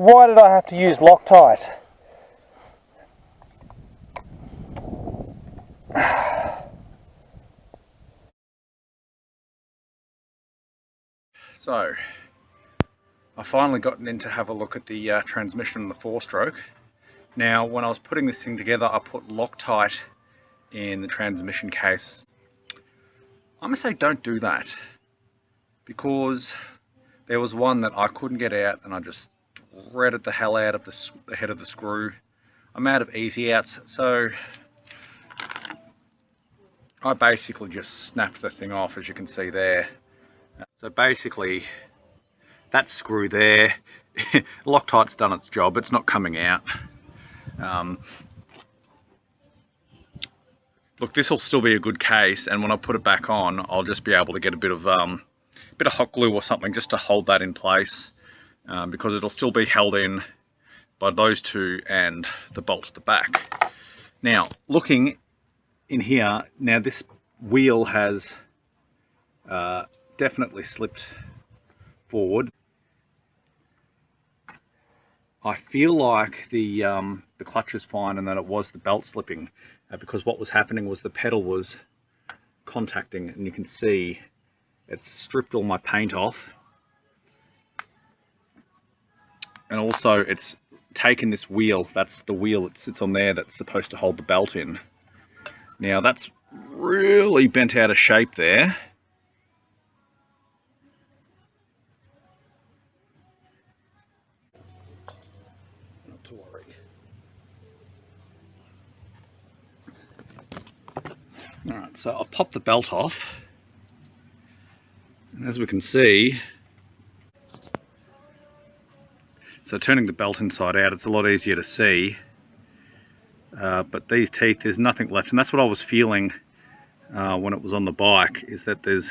why did I have to use Loctite? So, I finally gotten in to have a look at the transmission on the 4-stroke. Now, when I was putting this thing together, I put Loctite in the transmission case. I'm gonna say don't do that, because there was one that I couldn't get out and I just threaded the hell out of the head of the screw. I'm out of easy outs, so I basically just snapped the thing off, as you can see there. So basically, that screw there, Loctite's done its job, it's not coming out. Look, this will still be a good case, and when I put it back on, I'll just be able to get a bit of hot glue or something just to hold that in place, because it'll still be held in by those two and the bolt at the back. Now, looking in here, now this wheel has definitely slipped forward. I feel like the clutch is fine and that it was the belt slipping, because what was happening was the pedal was contacting, and you can see it's stripped all my paint off, and also it's taken this wheel, that's the wheel that sits on there that's supposed to hold the belt in. Now that's really bent out of shape there. Not to worry. Alright, so I've popped the belt off, and as we can see, so turning the belt inside out, it's a lot easier to see, but these teeth, there's nothing left, and that's what I was feeling when it was on the bike, is that there's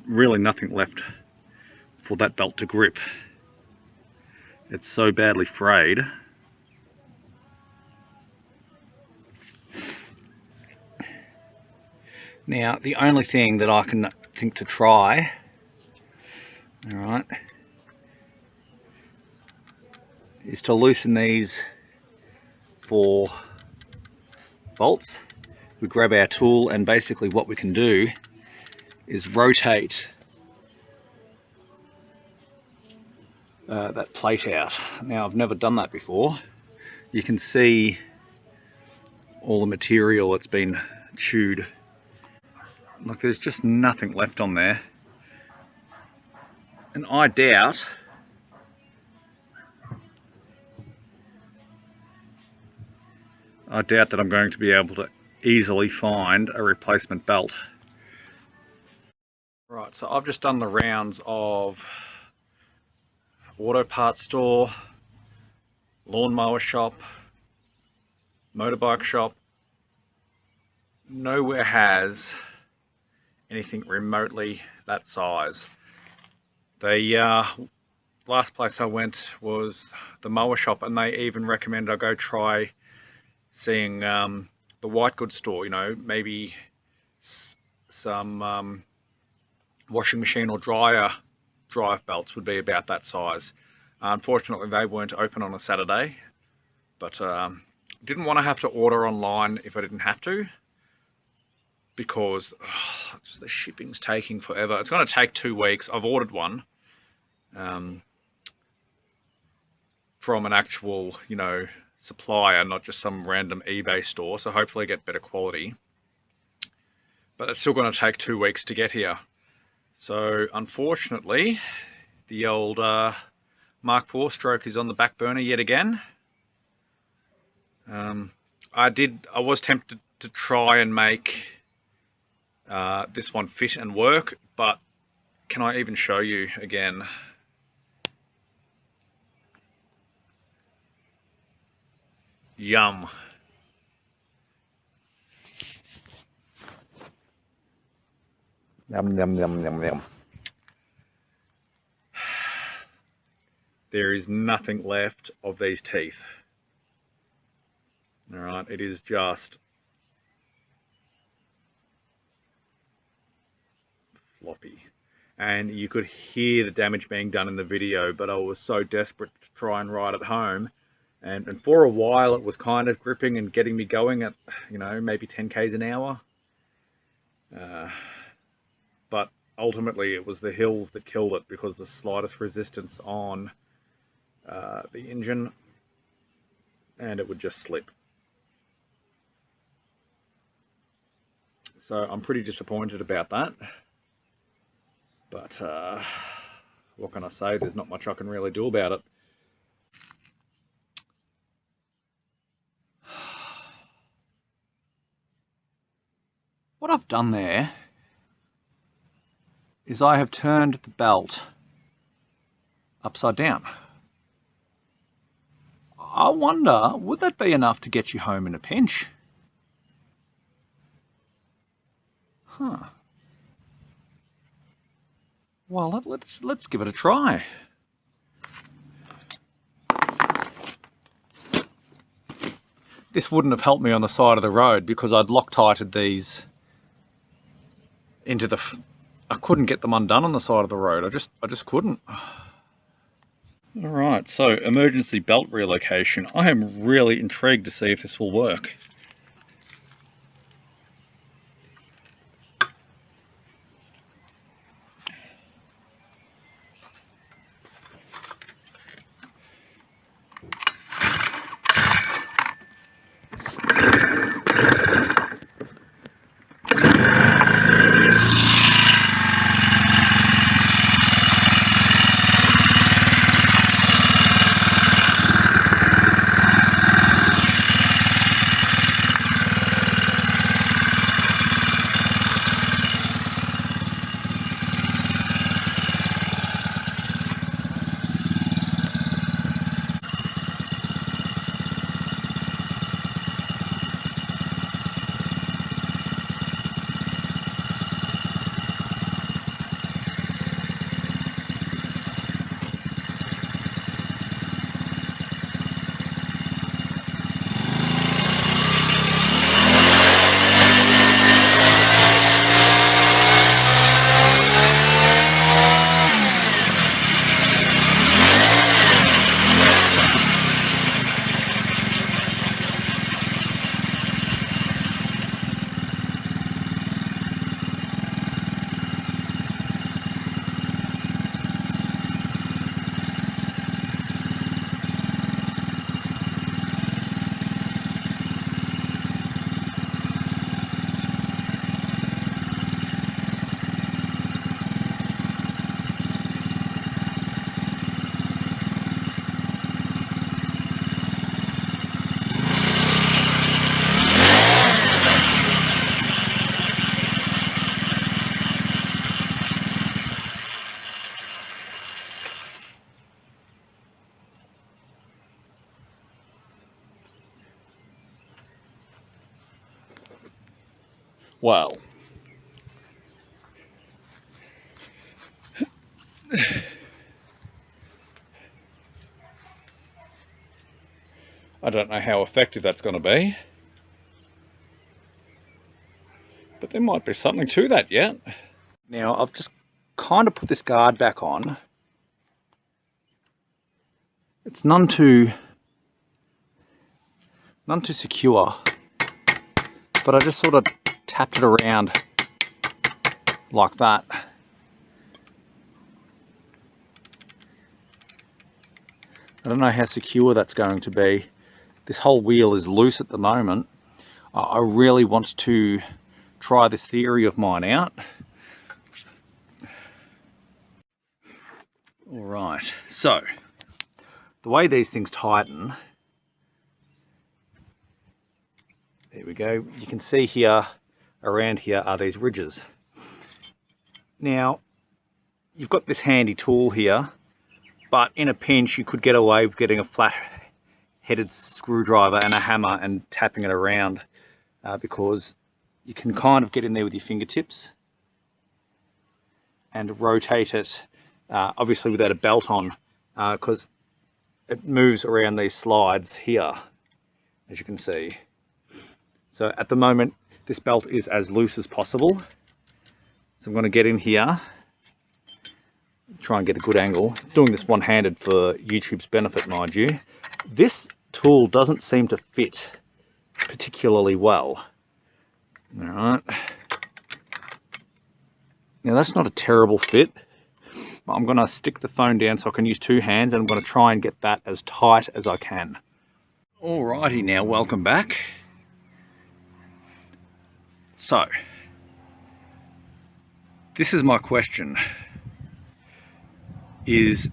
really nothing left for that belt to grip. It's so badly frayed. Now, the only thing that I can think to try, alright, is to loosen these 4 bolts. We grab our tool, and basically what we can do is rotate that plate out. Now, I've never done that before. You can see all the material that's been chewed. Look, there's just nothing left on there, and I doubt that I'm going to be able to easily find a replacement belt. Right, so I've just done the rounds of auto parts store, lawnmower shop, motorbike shop. Nowhere has anything remotely that size. The last place I went was the mower shop, and they even recommended I go try seeing the white goods store, you know, maybe some washing machine or dryer drive belts would be about that size. Unfortunately, they weren't open on a Saturday, but didn't want to have to order online if I didn't have to, because the shipping's taking forever. It's going to take 2 weeks. I've ordered one from an actual, you know, supplier, not just some random eBay store, so hopefully get better quality. But it's still going to take 2 weeks to get here. So unfortunately, the old Mk4-Stroke is on the back burner yet again. I was tempted to try and make this one fit and work, but can I even show you again? Yum. Yum, yum, yum, yum, yum. There is nothing left of these teeth. Alright, it is just floppy. And you could hear the damage being done in the video, but I was so desperate to try and ride it home. And for a while it was kind of gripping and getting me going at, you know, maybe 10 k's an hour. But ultimately it was the hills that killed it, because the slightest resistance on the engine and it would just slip. So I'm pretty disappointed about that. But what can I say? There's not much I can really do about it. What I've done there is I have turned the belt upside down. I wonder, would that be enough to get you home in a pinch? Huh. Well, let's give it a try. This wouldn't have helped me on the side of the road, because I'd Loctited these into the... I couldn't get them undone on the side of the road. I just couldn't. Alright, so emergency belt relocation. I am really intrigued to see if this will work. Well, I don't know how effective that's going to be, but there might be something to that yet. Now I've just kind of put this guard back on. It's none too secure, but I just sort of tapped it around like that. I don't know how secure that's going to be. This whole wheel is loose at the moment. I really want to try this theory of mine out. Alright, so the way these things tighten, there we go, you can see here, around here are these ridges. Now, you've got this handy tool here, but in a pinch you could get away with getting a flat-headed screwdriver and a hammer and tapping it around, because you can kind of get in there with your fingertips and rotate it, obviously without a belt on, because it moves around these slides here, as you can see. So at the moment this belt is as loose as possible, So I'm going to get in here, try and get a good angle. Doing this one-handed for YouTube's benefit, mind you. This tool doesn't seem to fit particularly well. All right. Now that's not a terrible fit. But I'm going to stick the phone down so I can use two hands, and I'm going to try and get that as tight as I can. Alrighty, now welcome back. So, this is my question, is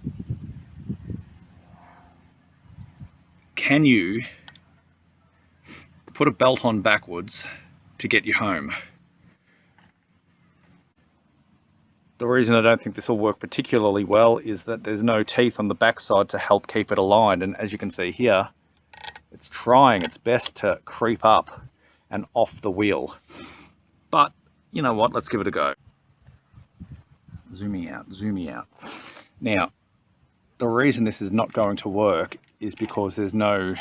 can you put a belt on backwards to get you home? The reason I don't think this will work particularly well is that there's no teeth on the backside to help keep it aligned, and as you can see here, it's trying its best to creep up and off the wheel. But you know what, let's give it a go. Zooming out. Now, the reason this is not going to work is because there's nothing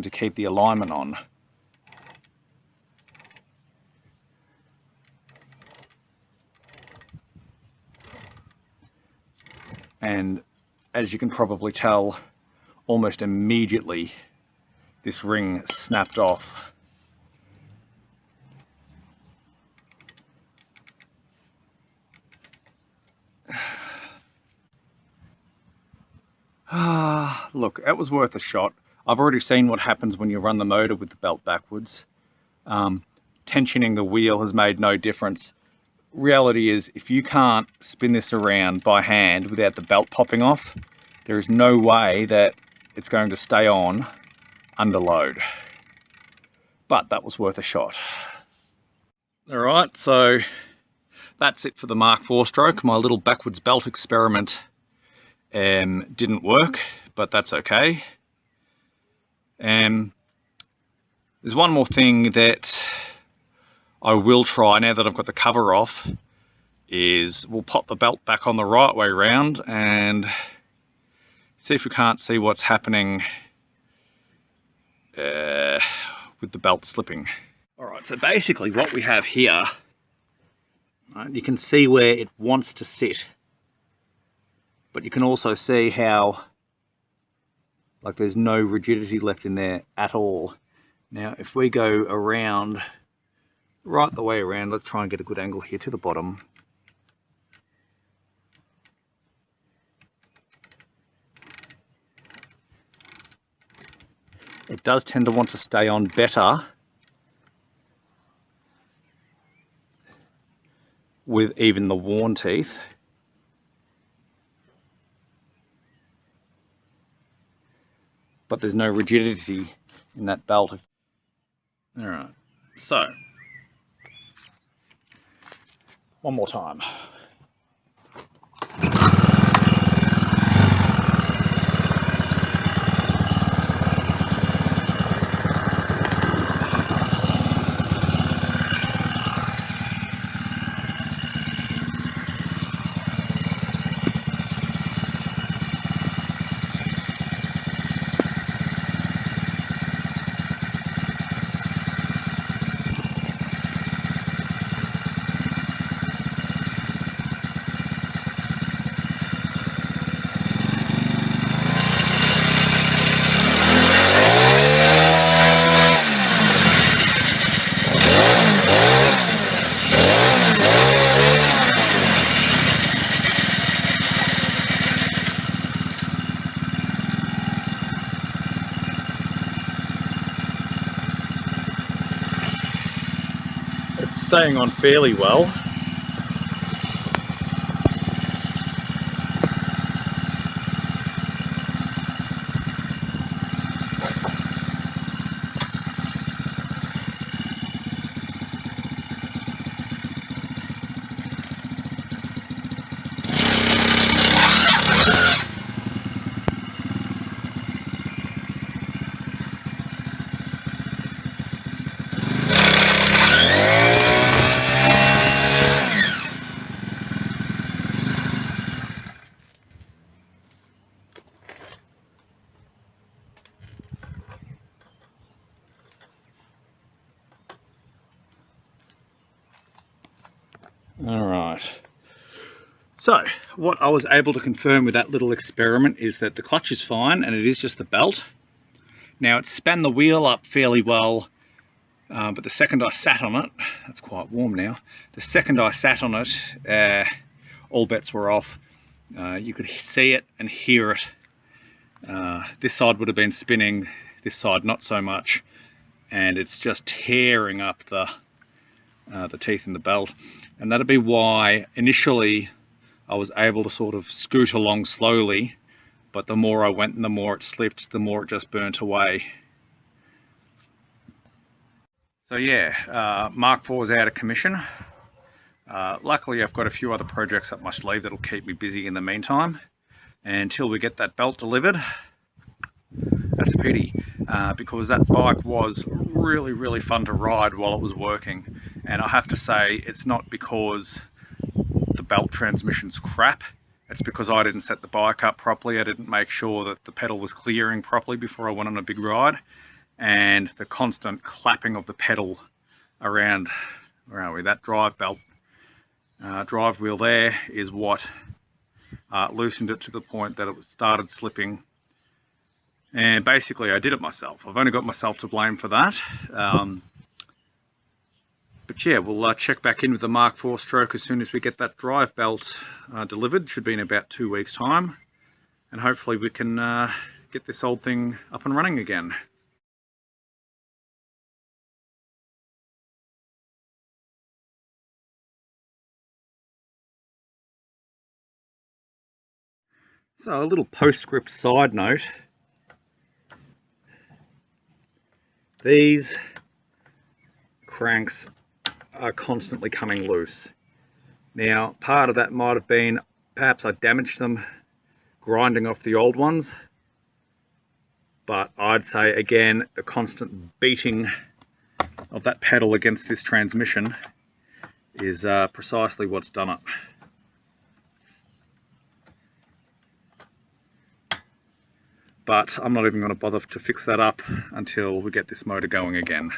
to keep the alignment on. And as you can probably tell, almost immediately this ring snapped off. Look, that was worth a shot. I've already seen what happens when you run the motor with the belt backwards. Tensioning the wheel has made no difference. Reality is, if you can't spin this around by hand without the belt popping off, there is no way that it's going to stay on under load. But that was worth a shot. Alright, so that's it for the Mk4-Stroke. My little backwards belt experiment didn't work, but that's okay. There's one more thing that I will try now that I've got the cover off, is we'll pop the belt back on the right way round and see if we can't see what's happening with the belt slipping. Alright, so basically what we have here, right, you can see where it wants to sit, but you can also see how there's no rigidity left in there at all. Now if we go around, right the way around, let's try and get a good angle here to the bottom. It does tend to want to stay on better with even the worn teeth. But there's no rigidity in that belt. Alright, so one more time. Staying on fairly well. Alright, so what I was able to confirm with that little experiment is that the clutch is fine and it is just the belt. Now it span the wheel up fairly well, but the second I sat on it, it's quite warm now, the second I sat on it, all bets were off. You could see it and hear it. This side would have been spinning, this side not so much, and it's just tearing up the teeth in the belt. And that'd be why initially I was able to sort of scoot along slowly, but the more I went and the more it slipped, the more it just burnt away. So yeah, Mk4 is out of commission. Luckily I've got a few other projects up my sleeve that'll keep me busy in the meantime. And until we get that belt delivered, that's a pity, because that bike was really fun to ride while it was working. And I have to say, it's not because the belt transmission's crap, it's because I didn't set the bike up properly. I didn't make sure that the pedal was clearing properly before I went on a big ride. And the constant clapping of the pedal around, where are we, that drive belt, drive wheel there is what loosened it to the point that it started slipping. And basically I did it myself. I've only got myself to blame for that. But yeah, we'll check back in with the Mk4-Stroke as soon as we get that drive belt delivered. Should be in about 2 weeks time. And hopefully we can get this old thing up and running again. So a little postscript side note. These cranks are constantly coming loose. Now, part of that might have been perhaps I damaged them grinding off the old ones, but I'd say again the constant beating of that pedal against this transmission is precisely what's done it. But I'm not even going to bother to fix that up until we get this motor going again.